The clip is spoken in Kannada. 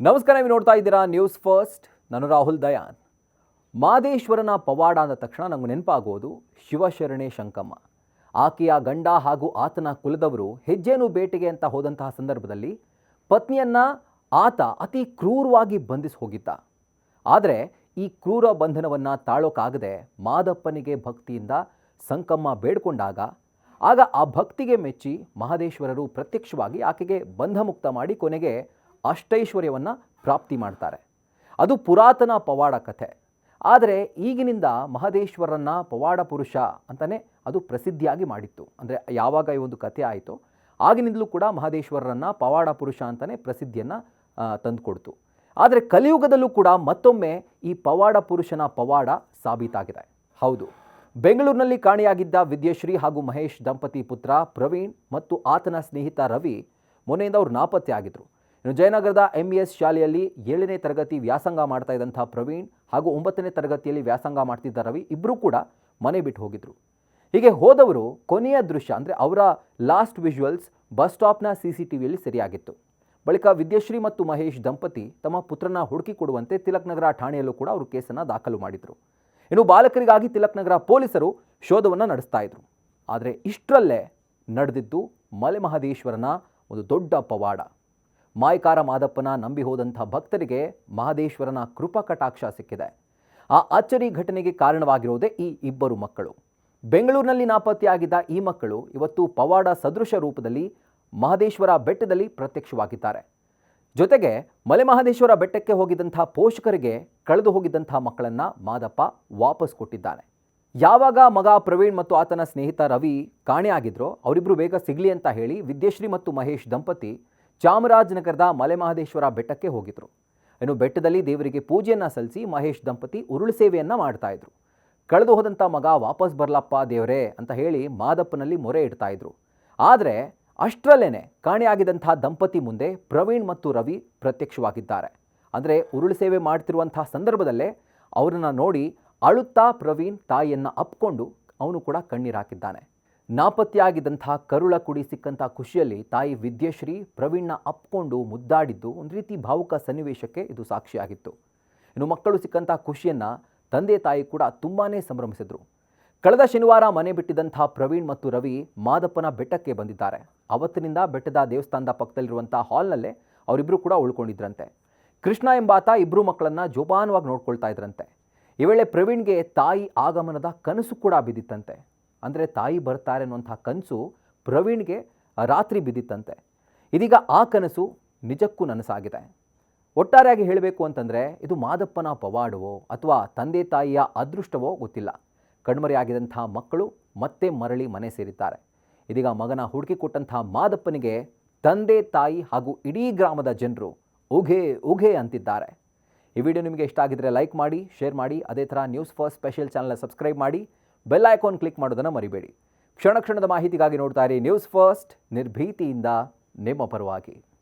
ನಮಸ್ಕಾರ, ನೀವು ನೋಡ್ತಾ ಇದ್ದೀರಾ ನ್ಯೂಸ್ ಫಸ್ಟ್. ನಾನು ರಾಹುಲ್ ದಯಾನ್. ಮಾದೇಶ್ವರನ ಪವಾಡ ಅಂದ ತಕ್ಷಣ ನಮಗೆ ನೆನಪಾಗೋದು ಶಿವಶರಣೆ ಶಂಕಮ್ಮ. ಆಕೆಯ ಗಂಡ ಹಾಗೂ ಆತನ ಕುಲದವರು ಹೆಜ್ಜೇನು ಬೇಟೆಗೆ ಅಂತ ಹೋದಂತಹ ಸಂದರ್ಭದಲ್ಲಿ ಪತ್ನಿಯನ್ನ ಆತ ಅತಿ ಕ್ರೂರವಾಗಿ ಬಂಧಿಸಿ ಹೋಗಿದ್ದ. ಆದರೆ ಈ ಕ್ರೂರ ಬಂಧನವನ್ನು ತಾಳೋಕ್ಕಾಗದೆ ಮಾದಪ್ಪನಿಗೆ ಭಕ್ತಿಯಿಂದ ಸಂಕಮ್ಮ ಬೇಡ್ಕೊಂಡಾಗ ಆಗ ಆ ಭಕ್ತಿಗೆ ಮೆಚ್ಚಿ ಮಹದೇಶ್ವರರು ಪ್ರತ್ಯಕ್ಷವಾಗಿ ಆಕೆಗೆ ಬಂಧಮುಕ್ತ ಮಾಡಿ ಕೊನೆಗೆ ಅಷ್ಟೈಶ್ವರ್ಯವನ್ನು ಪ್ರಾಪ್ತಿ ಮಾಡ್ತಾರೆ. ಅದು ಪುರಾತನ ಪವಾಡ ಕಥೆ. ಆದರೆ ಈಗಿನಿಂದ ಮಹದೇಶ್ವರನ್ನ ಪವಾಡ ಪುರುಷ ಅಂತಲೇ ಅದು ಪ್ರಸಿದ್ಧಿಯಾಗಿ ಮಾಡಿತ್ತು. ಅಂದರೆ ಯಾವಾಗ ಈ ಒಂದು ಕಥೆ ಆಯಿತು ಆಗಿನಿಂದಲೂ ಕೂಡ ಮಹದೇಶ್ವರರನ್ನ ಪವಾಡ ಪುರುಷ ಅಂತಲೇ ಪ್ರಸಿದ್ಧಿಯನ್ನು ತಂದುಕೊಡ್ತು. ಆದರೆ ಕಲಿಯುಗದಲ್ಲೂ ಕೂಡ ಮತ್ತೊಮ್ಮೆ ಈ ಪವಾಡ ಪುರುಷನ ಪವಾಡ ಸಾಬೀತಾಗಿದೆ. ಹೌದು, ಬೆಂಗಳೂರಿನಲ್ಲಿ ಕಾಣೆಯಾಗಿದ್ದ ವಿದ್ಯಶ್ರೀ ಹಾಗೂ ಮಹೇಶ್ ದಂಪತಿ ಪುತ್ರ ಪ್ರವೀಣ್ ಮತ್ತು ಆತನ ಸ್ನೇಹಿತ ರವಿ ಮೊನ್ನೆಯಿಂದ ಅವರು ನಾಪತ್ತೆ ಆಗಿದ್ರು. ಇನ್ನು ಜಯನಗರದ MES ಶಾಲೆಯಲ್ಲಿ 7ನೇ ತರಗತಿ ವ್ಯಾಸಂಗ ಮಾಡ್ತಾ ಇದ್ದಂಥ ಪ್ರವೀಣ್ ಹಾಗೂ 9ನೇ ತರಗತಿಯಲ್ಲಿ ವ್ಯಾಸಂಗ ಮಾಡ್ತಿದ್ದ ರವಿ ಇಬ್ಬರೂ ಕೂಡ ಮನೆ ಬಿಟ್ಟು ಹೋಗಿದ್ರು. ಹೀಗೆ ಹೋದವರು ಕೊನೆಯ ದೃಶ್ಯ ಅಂದರೆ ಅವರ ಲಾಸ್ಟ್ ವಿಜುವಲ್ಸ್ ಬಸ್ ಸ್ಟಾಪ್ನ CCTVಯಲ್ಲಿ ಸೆರೆಯಾಗಿತ್ತು. ಬಳಿಕ ವಿದ್ಯಶ್ರೀ ಮತ್ತು ಮಹೇಶ್ ದಂಪತಿ ತಮ್ಮ ಪುತ್ರನ ಹುಡುಕಿ ಕೊಡುವಂತೆ ತಿಲಕ್ ನಗರ ಠಾಣೆಯಲ್ಲೂ ಕೂಡ ಅವರು ಕೇಸನ್ನು ದಾಖಲು ಮಾಡಿದರು. ಇನ್ನು ಬಾಲಕರಿಗಾಗಿ ತಿಲಕ್ ನಗರ ಪೊಲೀಸರು ಶೋಧವನ್ನು ನಡೆಸ್ತಾ ಇದ್ರು. ಆದರೆ ಇಷ್ಟರಲ್ಲೇ ನಡೆದಿದ್ದು ಮಲೆ ಮಹದೇಶ್ವರನ ಒಂದು ದೊಡ್ಡ ಪವಾಡ. ಮಾಯಕಾರ ಮಾದಪ್ಪನ ನಂಬಿ ಹೋದಂಥ ಭಕ್ತರಿಗೆ ಮಹದೇಶ್ವರನ ಕೃಪಾ ಕಟಾಕ್ಷ ಸಿಕ್ಕಿದೆ. ಆ ಅಚ್ಚರಿ ಘಟನೆಗೆ ಕಾರಣವಾಗಿರೋದೇ ಈ ಇಬ್ಬರು ಮಕ್ಕಳು. ಬೆಂಗಳೂರಿನಲ್ಲಿ ನಾಪತ್ತೆಯಾಗಿದ್ದ ಈ ಮಕ್ಕಳು ಇವತ್ತು ಪವಾಡ ಸದೃಶ ರೂಪದಲ್ಲಿ ಮಹದೇಶ್ವರ ಬೆಟ್ಟದಲ್ಲಿ ಪ್ರತ್ಯಕ್ಷವಾಗಿದ್ದಾರೆ. ಜೊತೆಗೆ ಮಲೆ ಮಹದೇಶ್ವರ ಬೆಟ್ಟಕ್ಕೆ ಹೋಗಿದ್ದಂಥ ಪೋಷಕರಿಗೆ ಕಳೆದು ಹೋಗಿದ್ದಂಥ ಮಕ್ಕಳನ್ನು ಮಾದಪ್ಪ ವಾಪಸ್ ಕೊಟ್ಟಿದ್ದಾನೆ. ಯಾವಾಗ ಮಗ ಪ್ರವೀಣ್ ಮತ್ತು ಆತನ ಸ್ನೇಹಿತ ರವಿ ಕಾಣೆಯಾಗಿದ್ರೋ ಅವರಿಬ್ಬರು ಬೇಗ ಸಿಗಲಿ ಅಂತ ಹೇಳಿ ವಿದ್ಯಶ್ರೀ ಮತ್ತು ಮಹೇಶ್ ದಂಪತಿ ಚಾಮರಾಜನಗರದ ಮಲೆ ಮಹದೇಶ್ವರ ಬೆಟ್ಟಕ್ಕೆ ಹೋಗಿದ್ರು. ಇನ್ನು ಬೆಟ್ಟದಲ್ಲಿ ದೇವರಿಗೆ ಪೂಜೆಯನ್ನು ಸಲ್ಲಿಸಿ ಮಹೇಶ್ ದಂಪತಿ ಉರುಳು ಸೇವೆಯನ್ನು ಮಾಡ್ತಾ ಇದ್ರು. ಕಳೆದು ಹೋದಂಥ ಮಗ ವಾಪಸ್ ಬರಲಪ್ಪ ದೇವರೇ ಅಂತ ಹೇಳಿ ಮಾದಪ್ಪನಲ್ಲಿ ಮೊರೆ ಇಡ್ತಾ ಇದ್ರು. ಆದರೆ ಅಷ್ಟರಲ್ಲೇನೆ ಕಾಣೆಯಾಗಿದ್ದಂಥ ದಂಪತಿ ಮುಂದೆ ಪ್ರವೀಣ್ ಮತ್ತು ರವಿ ಪ್ರತ್ಯಕ್ಷವಾಗಿದ್ದಾರೆ. ಅಂದರೆ ಉರುಳು ಸೇವೆ ಮಾಡ್ತಿರುವಂಥ ಸಂದರ್ಭದಲ್ಲೇ ಅವರನ್ನು ನೋಡಿ ಅಳುತ್ತಾ ಪ್ರವೀಣ್ ತಾಯಿಯನ್ನು ಅಪ್ಕೊಂಡು ಅವನು ಕೂಡ ಕಣ್ಣೀರು ಹಾಕಿದ್ದಾನೆ. ನಾಪತ್ತೆಯಾಗಿದ್ದಂಥ ಕರುಳ ಕುಡಿ ಸಿಕ್ಕಂಥ ಖುಷಿಯಲ್ಲಿ ತಾಯಿ ವಿದ್ಯಶ್ರೀ ಪ್ರವೀಣ್ನ ಅಪ್ಕೊಂಡು ಮುದ್ದಾಡಿದ್ದು ಒಂದು ರೀತಿ ಭಾವುಕ ಸನ್ನಿವೇಶಕ್ಕೆ ಇದು ಸಾಕ್ಷಿಯಾಗಿತ್ತು. ಇನ್ನು ಮಕ್ಕಳು ಸಿಕ್ಕಂಥ ಖುಷಿಯನ್ನು ತಂದೆ ತಾಯಿ ಕೂಡ ತುಂಬಾ ಸಂಭ್ರಮಿಸಿದ್ರು. ಕಳೆದ ಶನಿವಾರ ಮನೆ ಬಿಟ್ಟಿದ್ದಂಥ ಪ್ರವೀಣ್ ಮತ್ತು ರವಿ ಮಾದಪ್ಪನ ಬೆಟ್ಟಕ್ಕೆ ಬಂದಿದ್ದಾರೆ. ಅವತ್ತಿನಿಂದ ಬೆಟ್ಟದ ದೇವಸ್ಥಾನದ ಪಕ್ಕದಲ್ಲಿರುವಂಥ ಹಾಲ್ನಲ್ಲೇ ಅವರಿಬ್ಬರು ಕೂಡ ಉಳ್ಕೊಂಡಿದ್ರಂತೆ. ಕೃಷ್ಣ ಎಂಬಾತ ಇಬ್ಬರು ಮಕ್ಕಳನ್ನು ಜೋಪಾನವಾಗಿ ನೋಡ್ಕೊಳ್ತಾ ಇದ್ರಂತೆ. ಈ ವೇಳೆ ಪ್ರವೀಣ್ಗೆ ತಾಯಿ ಆಗಮನದ ಕನಸು ಕೂಡ ಬಿದ್ದಿತ್ತಂತೆ. ಅಂದರೆ ತಾಯಿ ಬರ್ತಾರೆ ಅನ್ನುವಂಥ ಕನಸು ಪ್ರವೀಣ್ಗೆ ರಾತ್ರಿ ಬಿದ್ದಿತ್ತಂತೆ. ಇದೀಗ ಆ ಕನಸು ನಿಜಕ್ಕೂ ನನಸಾಗಿದೆ. ಒಟ್ಟಾರೆಯಾಗಿ ಹೇಳಬೇಕು ಅಂತಂದರೆ ಇದು ಮಾದಪ್ಪನ ಪವಾಡವೋ ಅಥವಾ ತಂದೆ ತಾಯಿಯ ಅದೃಷ್ಟವೋ ಗೊತ್ತಿಲ್ಲ. ಕಣ್ಮರೆಯಾಗಿದ್ದಂಥ ಮಕ್ಕಳು ಮತ್ತೆ ಮರಳಿ ಮನೆ ಸೇರಿದ್ದಾರೆ. ಇದೀಗ ಮಗನ ಹುಡುಕಿ ಕೊಟ್ಟಂಥ ಮಾದಪ್ಪನಿಗೆ ತಂದೆ ತಾಯಿ ಹಾಗೂ ಇಡೀ ಗ್ರಾಮದ ಜನರು ಉಘೆ ಉಘೆ ಅಂತಿದ್ದಾರೆ. ಈ ವಿಡಿಯೋ ನಿಮಗೆ ಇಷ್ಟ ಆಗಿದ್ರೆ ಲೈಕ್ ಮಾಡಿ, ಶೇರ್ ಮಾಡಿ. ಅದೇ ಥರ news first special channel subscribe ಮಾಡಿ, ಬೆಲ್ ಐಕಾನ್ ಕ್ಲಿಕ್ ಮಾಡೋದನ್ನು ಮರಿಬೇಡಿ. ಕ್ಷಣ ಕ್ಷಣದ ಮಾಹಿತಿಗಾಗಿ ನೋಡ್ತಾ ಇರಿ ನ್ಯೂಸ್ ಫಸ್ಟ್, ನಿರ್ಭೀತಿಯಿಂದ ನಿಮ್ಮ ಪರವಾಗಿ.